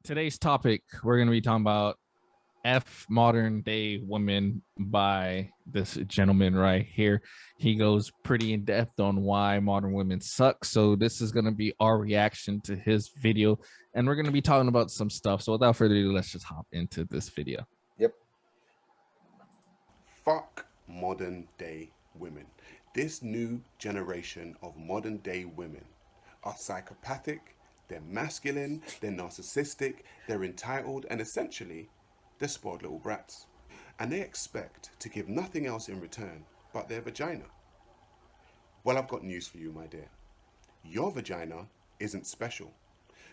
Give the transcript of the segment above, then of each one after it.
Today's topic, we're going to be talking about F modern day women by this gentleman right here. He goes pretty in depth on why modern women suck. So this is going to be our reaction to his video, and we're going to be talking about some stuff. So without further ado, let's just hop into this video. Yep. Fuck modern day women. This new generation of modern day women are psychopathic, they're masculine, they're narcissistic, they're entitled, and essentially, they're spoiled little brats. And they expect to give nothing else in return but their vagina. Well, I've got news for you, my dear. Your vagina isn't special.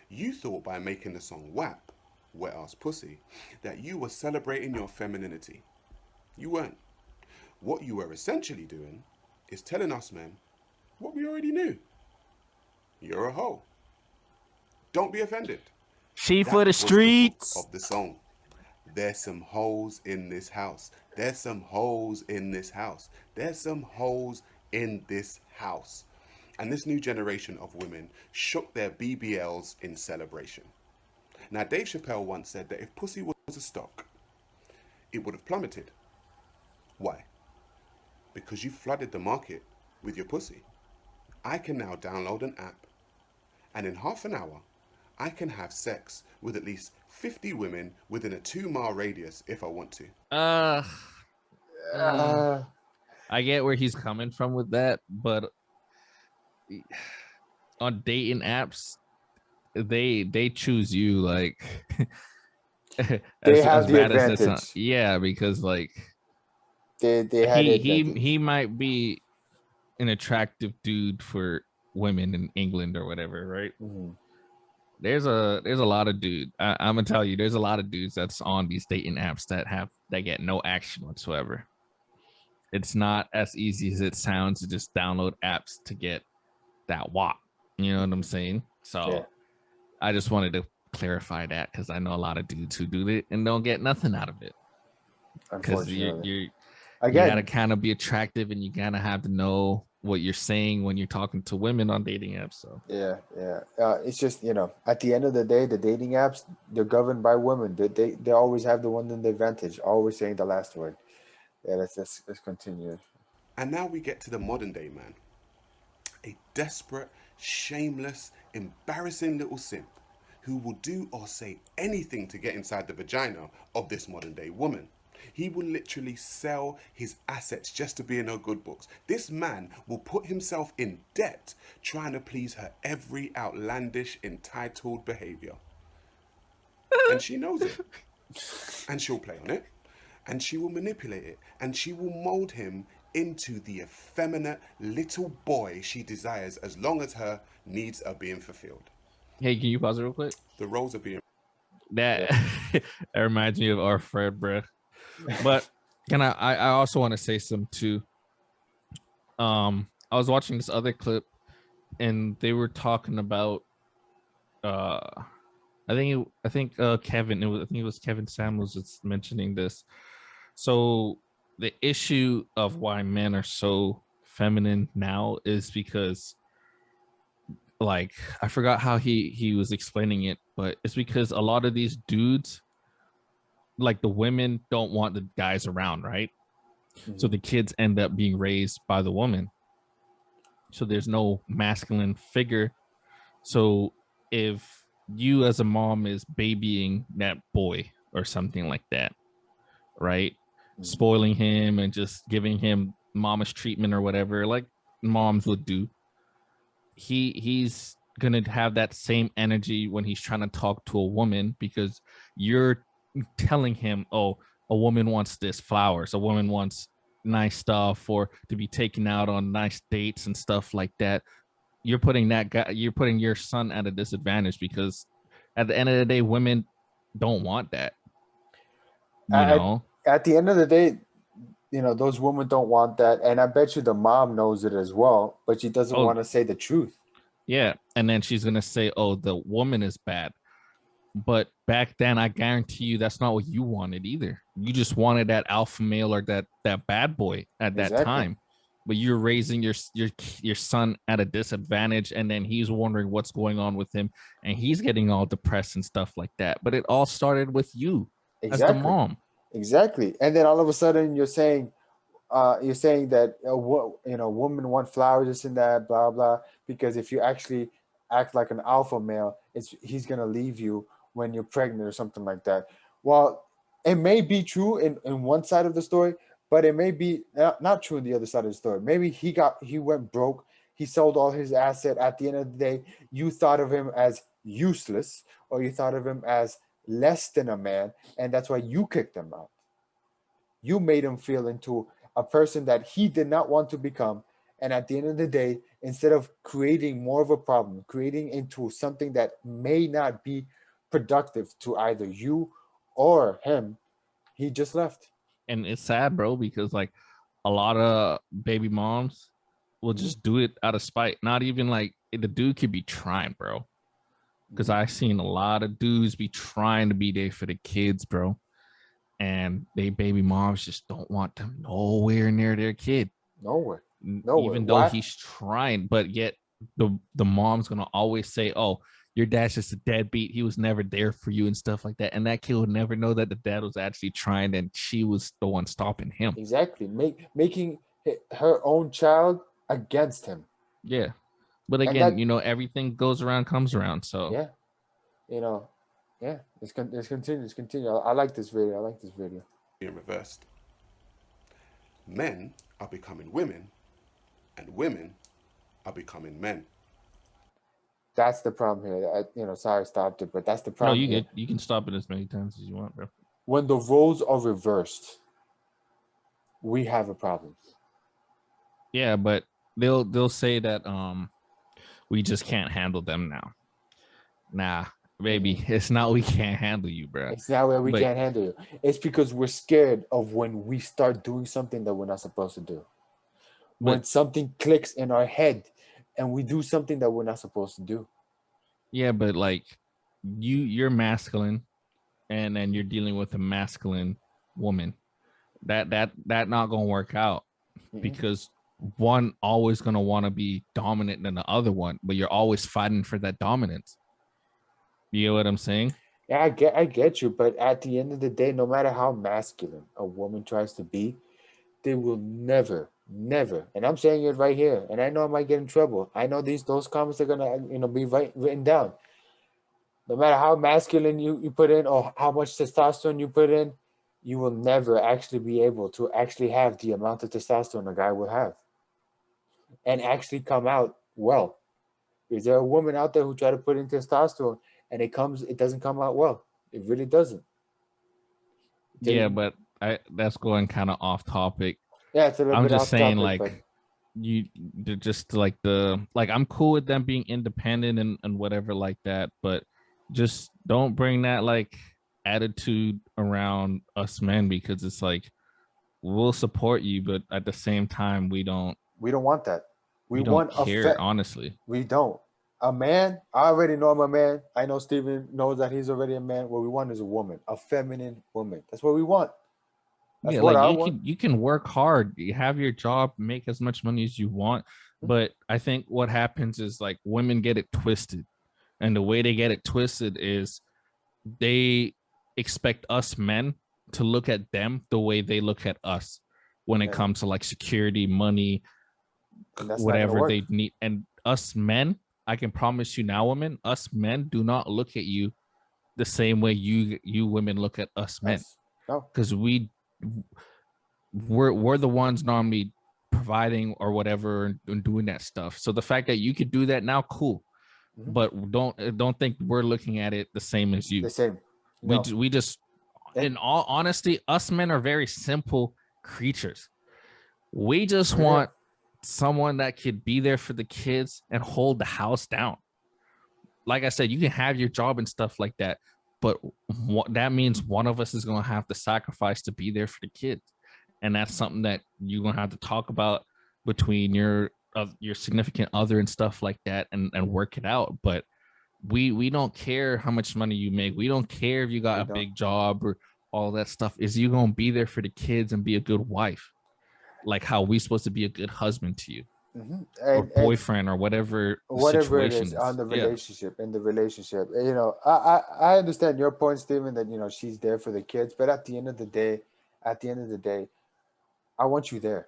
You thought by making the song WAP, Wet Ass Pussy, that you were celebrating your femininity. You weren't. What you were essentially doing is telling us men what we already knew. You're a hoe. Don't be offended. She That for the was the hook streets. of the song. There's some hoes in this house. There's some hoes in this house. There's some hoes in this house. And this new generation of women shook their BBLs in celebration. Now, Dave Chappelle once said that if pussy was a stock, it would have plummeted. Why? Because you flooded the market with your pussy. I can now download an app, and in half an hour, I can have sex with at least 50 women within a 2-mile radius if I want to. I get where he's coming from with that, but on dating apps, they choose you like They have the bad as that sounds. advantage. Yeah, because like They had the advantage. he might be an attractive dude for women in England or whatever, right? Mhm. There's a lot of I'm gonna tell you, there's a lot of dudes that's on these dating apps that get no action whatsoever. It's not as easy as it sounds to just download apps to get that WAP. You know what I'm saying? So Yeah. I just wanted to clarify that because I know a lot of dudes who do it and don't get nothing out of it. Because Unfortunately, you again, gotta kind of be attractive, and you gotta have to know what you're saying when you're talking to women on dating apps. So yeah. It's just at the end of the day, the dating apps, they're governed by women. They always have the one in the advantage. Always saying the last word. Yeah, let's continue. And now we get to the modern day man. A desperate, shameless, embarrassing little simp who will do or say anything to get inside the vagina of this modern day woman. He will literally sell his assets just to be in her good books. This man will put himself in debt trying to please her every outlandish, entitled behavior. And she knows it. And she'll play on it. And she will manipulate it. And she will mold him into the effeminate little boy she desires as long as her needs are being fulfilled. hey, can you pause it real quick? The roles are being... That that reminds me of our Fred, bro. But I also want to say some too. I was watching this other clip, and they were talking about I think Kevin, I think it was Kevin Samuels that's mentioning this. So the issue of why men are so feminine now is because, like, I forgot how he was explaining it, but it's because a lot of these dudes, like, the women don't want the guys around, right? Mm-hmm. So the kids end up being raised by the woman. So there's no masculine figure. So if you as a mom is babying that boy or something like that, right? Mm-hmm. Spoiling him and just giving him mamish treatment or whatever, like moms would do. He's gonna have that same energy when he's trying to talk to a woman, because you're telling him, oh, a woman wants this, flowers, a woman wants nice stuff, or to be taken out on nice dates and stuff like that. You're putting your son at a disadvantage, because at the end of the day, women don't want that. At the end of the day, those women don't want that, and I bet you the mom knows it as well, but she doesn't want to say the truth. Yeah, and then she's gonna say, "Oh, the woman is bad." But back then, I guarantee you, that's not what you wanted either. You just wanted that alpha male or that bad boy at that time. but you're raising your son at a disadvantage, and then he's wondering what's going on with him, and he's getting all depressed and stuff like that. But it all started with you as the Exactly. mom. Exactly. And then all of a sudden you're saying that women want flowers, this and that, blah blah. Because if you actually act like an alpha male, he's gonna leave you when you're pregnant or something like that. Well, it may be true in one side of the story, but it may be not true in the other side of the story. Maybe he went broke. He sold all his asset. At the end of the day, you thought of him as useless, or you thought of him as less than a man, and that's why you kicked him out. You made him feel into a person that he did not want to become. And at the end of the day, instead of creating more of a problem, creating into something that may not be productive to either you or him, he just left. And it's sad, bro, because like a lot of baby moms will just do it out of spite. Not even like the dude could be trying, bro. Because I've seen a lot of dudes be trying to be there for the kids, bro. And they baby moms just don't want them nowhere near their kid. Nowhere. Even though he's trying, but yet the mom's gonna always say, "Oh, your dad's just a deadbeat. He was never there for you," and stuff like that. And that kid would never know that the dad was actually trying, and she was the one stopping him. Exactly, making her own child against him. Yeah, but again, everything goes around, comes around. So yeah, it's continue. I like this video. Being reversed. Men are becoming women, and women are becoming men. That's the problem here. Sorry I stopped it, but that's the problem. No, you can stop it as many times as you want, bro. When the roles are reversed, we have a problem. Yeah, but they'll say that we just can't handle them now. Nah, baby, it's not we can't handle you, bro. It's not where we can't handle you. It's because we're scared of when we start doing something that we're not supposed to do. When something clicks in our head and we do something that we're not supposed to do. Yeah, but like you're masculine, and then you're dealing with a masculine woman. That not gonna work out, because one always gonna want to be dominant than the other one, but you're always fighting for that dominance. You know what I'm saying? Yeah, I get you, but at the end of the day, no matter how masculine a woman tries to be, they will never, and I'm saying it right here, and I know I might get in trouble. I know those comments are gonna be written down. No matter how masculine you put in, or how much testosterone you put in, you will never actually be able to actually have the amount of testosterone a guy will have, and actually come out well. Is there a woman out there who try to put in testosterone and it doesn't come out well? It really doesn't. Yeah, but that's going kind of off topic. Yeah, it's a little I'm bit just off saying, topic, like, they're just like I'm cool with them being independent and whatever like that, but just don't bring that like attitude around us men, because it's like we'll support you, but at the same time we don't want that. We don't want care, honestly. We don't. A man, I already know I'm a man. I know Steven knows that he's already a man. What we want is a woman, a feminine woman. That's what we want. That's what I want. You can work hard, you have your job, make as much money as you want. But I think what happens is like women get it twisted. And the way they get it twisted is they expect us men to look at them the way they look at us when it comes to like security, money, whatever they need. And us men, I can promise you now, women, us men do not look at you the same way you women look at us men. Because we're the ones normally providing or whatever and doing that stuff. So the fact that you could do that now, cool. But don't think we're looking at it the same as you. The same. No. We just, in all honesty, us men are very simple creatures. We just want someone that could be there for the kids and hold the house down. Like I said, you can have your job and stuff like that, but that means one of us is going to have to sacrifice to be there for the kids. And that's something that you're going to have to talk about between your significant other and stuff like that, and work it out. But we don't care how much money you make. We don't care if you got a big job or all that stuff. Is you going to be there for the kids and be a good wife? like how we supposed to be a good husband to you or and boyfriend or whatever the whatever it situation is is. on the Yeah. relationship, in the relationship, I understand your point, Stephen, that she's there for the kids, but at the end of the day, I want you there.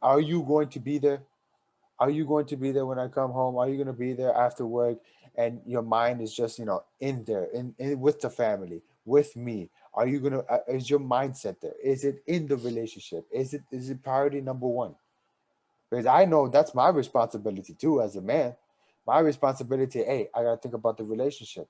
Are you going to be there? Are you going to be there when I come home? Are you going to be there after work? And your mind is just, in there, in with the family, with me. Are you gonna? Is your mindset there? Is it in the relationship? Is it priority number one? Because I know that's my responsibility too as a man. My responsibility. Hey, I gotta think about the relationship.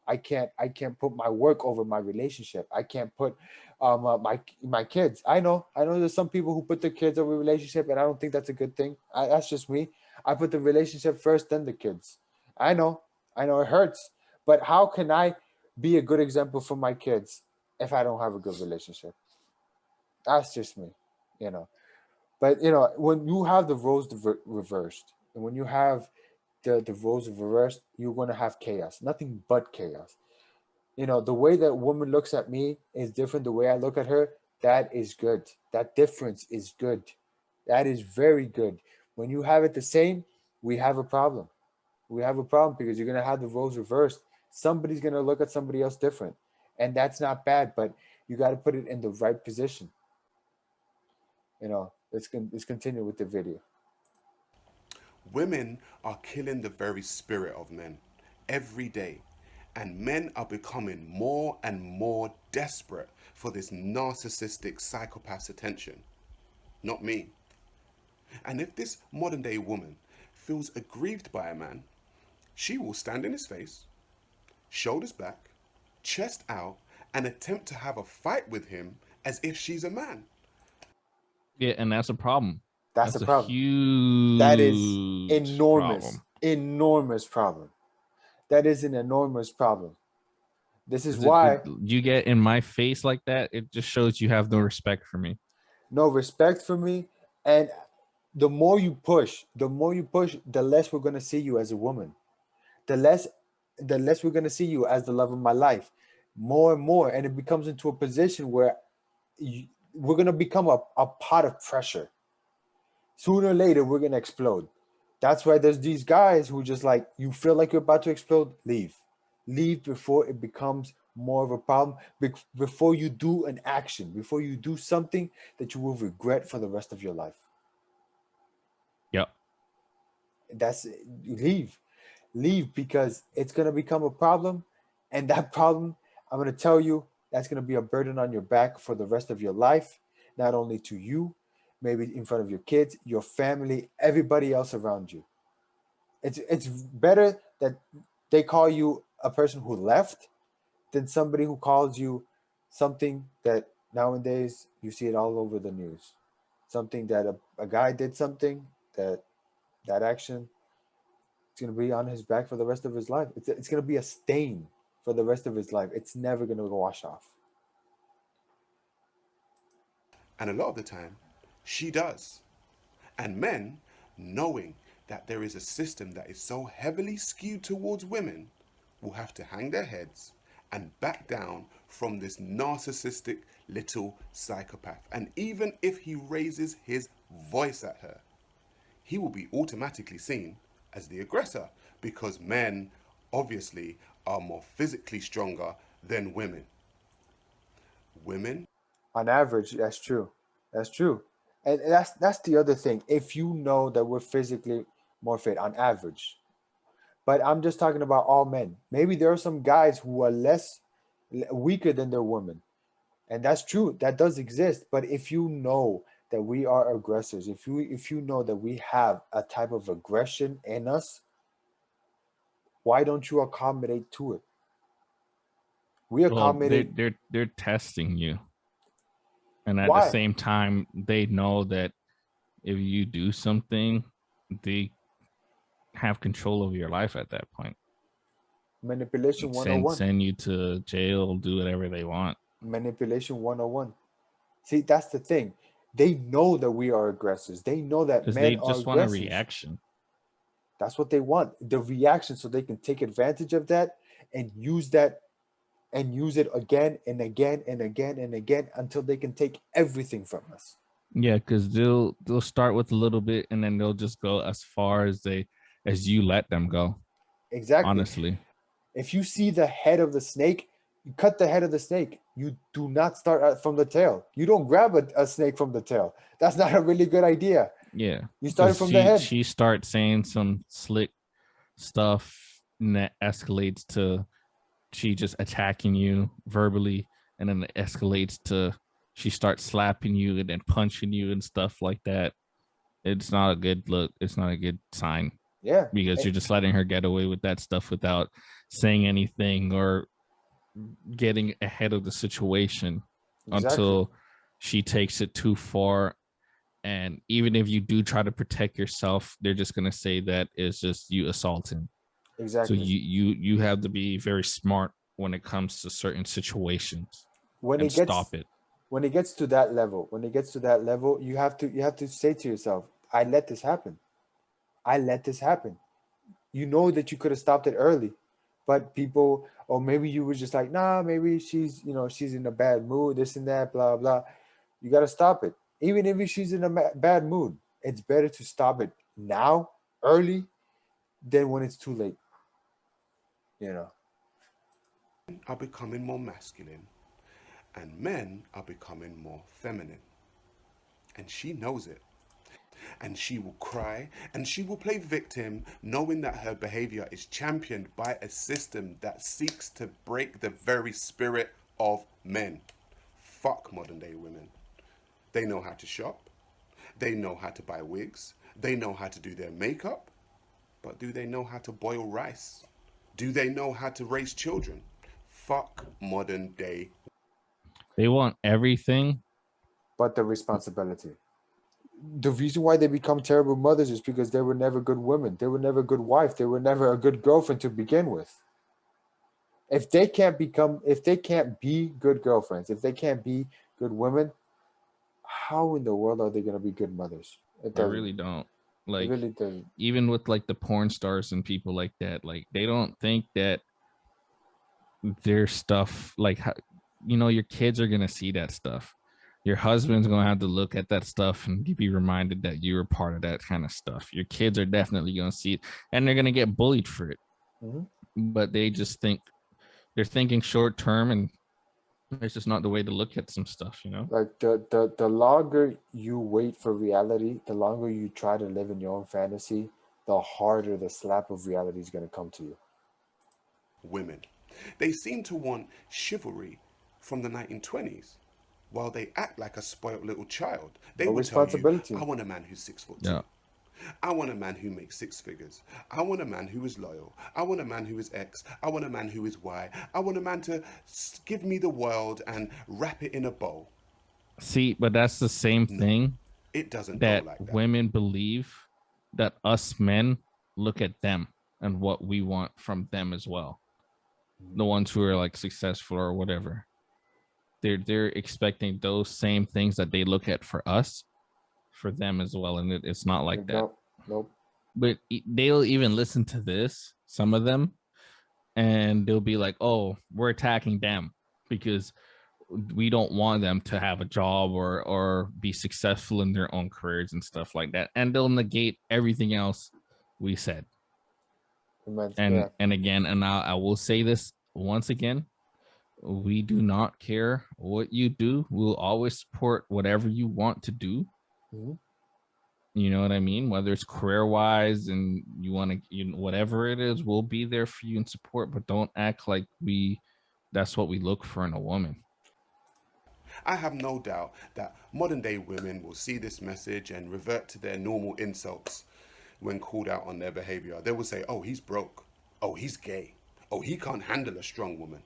I can't put my work over my relationship. I can't put my kids. I know there's some people who put their kids over relationship, and I don't think that's a good thing. That's just me. I put the relationship first, then the kids. I know, I know it hurts, but how can I be a good example for my kids if I don't have a good relationship? That's just me, you know. But when you have the roles reversed, and when you have the roles reversed, you're going to have chaos, nothing but chaos. The way that woman looks at me is different. The way I look at her, that is good. That difference is good. That is very good. When you have it the same, we have a problem. We have a problem because you're gonna have the roles reversed. Somebody's gonna look at somebody else different, and that's not bad. But you got to put it in the right position. Let's continue with the video. Women are killing the very spirit of men every day, and men are becoming more and more desperate for this narcissistic psychopath's attention. Not me. And if this modern day woman feels aggrieved by a man, she will stand in his face, shoulders back, chest out, and attempt to have a fight with him as if she's a man. Yeah, and that's a problem. That's a That's a problem. That is huge enormous, problem. enormous problem. That is an enormous problem. This is Is it why you get in my face like that? It just shows you have no respect for me. no respect for me, and the more you push, the less we're gonna see you as a woman. The less, the less we're gonna see you as the love of my life. More and more, and it becomes into a position where we're gonna become a pot of pressure. Sooner or later, we're gonna explode. That's why there's these guys who just like you feel like you're about to explode, leave before it becomes more of a problem. Before you do an action, before you do something that you will regret for the rest of your life. Yep. That's leave because it's gonna become a problem, and that problem, I'm gonna tell you, that's gonna be a burden on your back for the rest of your life. Not only to you, maybe in front of your kids, your family, everybody else around you. It's better that they call you a person who left than somebody who calls you something that nowadays you see it all over the news. Something that a guy did something that action, it's going to be on his back for the rest of his life. It's going to be a stain for the rest of his life. It's never going to wash off. And a lot of the time, she does. And men, knowing that there is a system that is so heavily skewed towards women, will have to hang their heads and back down from this narcissistic little psychopath. And even if he raises his voice at her, he will be automatically seen as the aggressor because men obviously are more physically stronger than women. Women, On average, that's true. That's true. And that's the other thing. If you know that we're physically more fit on average, but I'm just talking about all men. Maybe there are some guys who are less weaker than their women. And that's true. That does exist. But if you know that we are aggressors, if you know that we have a type of aggression in us, why don't you accommodate to it? We Well, accommodate. they're testing you, and at the Why? same time, they know that if you do something, they have control of your life at that point. Manipulation Send 101. send you to jail, do whatever they want. Manipulation 101. See, that's the thing. They know that we are aggressors. They know that Because they men are just want a aggressors. reaction. That's what they want. The reaction so they can take advantage of that and use that and use it again and again and again and again until they can take everything from us. Yeah, because they'll start with a little bit and then they'll just go as far as you let them go. Exactly. Honestly. If you see the head of the snake, you cut the head of the snake. You do not start from the tail. You don't grab a snake from the tail. That's not a really good idea. Yeah. You started Because from the head. she starts saying some slick stuff and that escalates to she just attacking you verbally, and then it escalates to she starts slapping you and then punching you and stuff like that. It's not a good look. It's not a good sign Yeah. because you're just letting her get away with that stuff without saying anything or getting ahead of the situation Exactly. until she takes it too far. And even if you do try to protect yourself, they're just gonna say that it's just you assaulting. So Exactly. you have to be very smart when it comes to certain situations When and it gets stop it. when it gets to that level, you have to say to yourself, I let this happen. I let this happen. You know that you could have stopped it early, but people, or maybe you were just like, nah, maybe she's, she's in a bad mood, this and that, blah blah. You got to stop it. Even if she's in a bad mood, it's better to stop it now, early, than when it's too late. You know. Are becoming more masculine and men are becoming more feminine. And she knows it. And she will cry and she will play victim, knowing that her behavior is championed by a system that seeks to break the very spirit of men. Fuck modern day women. They know how to shop. They know how to buy wigs. They know how to do their makeup. But do they know how to boil rice? Do they know how to raise children? Fuck modern day. They want everything. But the responsibility. The reason why they become terrible mothers is because they were never good women. They were never a good wife. They were never a good girlfriend to begin with. If they can't be good girlfriends, if they can't be good women, how in the world are they going to be good mothers? It They doesn't. really don't. It Like really doesn't. even with like the porn stars and people like that, like they don't think that their stuff like your kids are gonna see that stuff. Your husband's gonna have to look at that stuff and be reminded that you were part of that kind of stuff. Your kids are definitely gonna see it and they're gonna get bullied for it. Mm-hmm. But they just think they're thinking short term, and it's just not the way to look at some stuff, Like the longer you wait for reality, the longer you try to live in your own fantasy, the harder the slap of reality is going to come to you. Women. They seem to want chivalry from the 1920s. While they act like a spoiled little child, they No will tell you, responsibility. I want a man who's 6'2". Yeah. I want a man who makes six figures. I want a man who is loyal. I want a man who is X. I want a man who is Y. I want a man to give me the world and wrap it in a bow. See, but that's the same thing It doesn't that go like that. women believe, that us men look at them and what we want from them as well. The ones who are like successful or whatever, they're expecting those same things that they look at for us for them as well, and it's not like that. Nope. But they'll even listen to this, some of them, and they'll be like, oh, we're attacking them because we don't want them to have a job or be successful in their own careers and stuff like that, and they'll negate everything else we said. And again, and I will say this once again, we do not care what you do. We'll always support whatever you want to do. Mm-hmm. You know what I mean? Whether it's career wise and you want to, whatever it is, we'll be there for you and support, but don't act like that's what we look for in a woman. I have no doubt that modern day women will see this message and revert to their normal insults when called out on their behavior. They will say, oh, he's broke. Oh, he's gay. Oh, he can't handle a strong woman.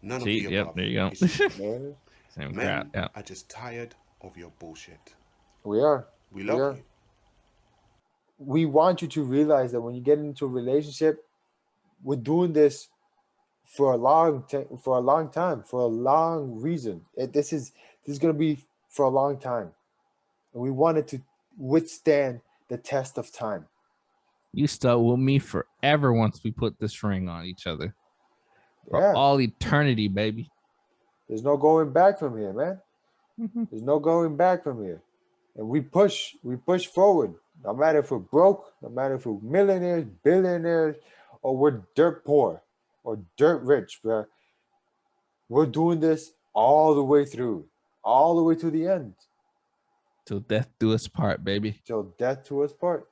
None of the above. There you go. Same men are just tired of your bullshit. We are. We love you. We want you to realize that when you get into a relationship, we're doing this for a long time, for a long reason. This is going to be for a long time, and we want it to withstand the test of time. You stuck with me forever once we put this ring on each other. For all eternity, baby. There's no going back from here, man. There's no going back from here. And we push forward. No matter if we're broke, no matter if we're millionaires, billionaires, or we're dirt poor or dirt rich, bro. We're doing this all the way through, all the way to the end, Till death do us part, baby. till death to us part.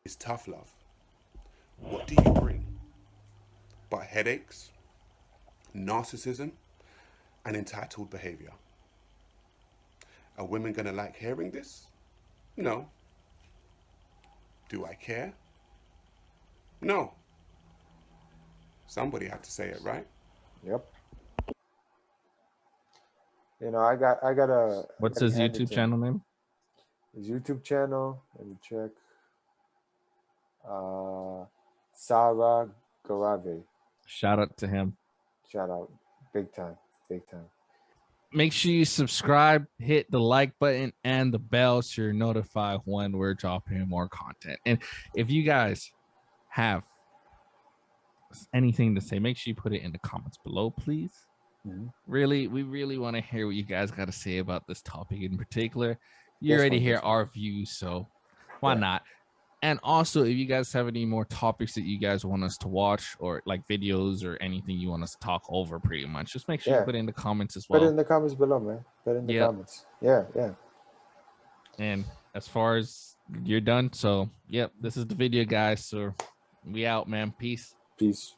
It's tough love. What do you bring? But headaches, narcissism, and entitled behavior. Are women gonna like hearing this? No. Do I care? No. Somebody had to say it, right? Yep. I got a. What's gotta his hand it YouTube to him. channel name? His YouTube channel. Let me check. Sarah Garave. Shout out to him. Shout out, big time, big time. Make sure you subscribe, hit the like button and the bell so you're notified when we're dropping more content. And if you guys have anything to say, make sure you put it in the comments below, please. Really, we really want to hear what you guys got to say about this topic in particular. You already hear our views, so why not? And also, if you guys have any more topics that you guys want us to watch, or like videos or anything you want us to talk over, pretty much, just make sure you put it in the comments as well. Put it in the comments below, man. Put it in the comments. Yeah. And as far as you're done, so yep, this is the video, guys. So we out, man. Peace. Peace.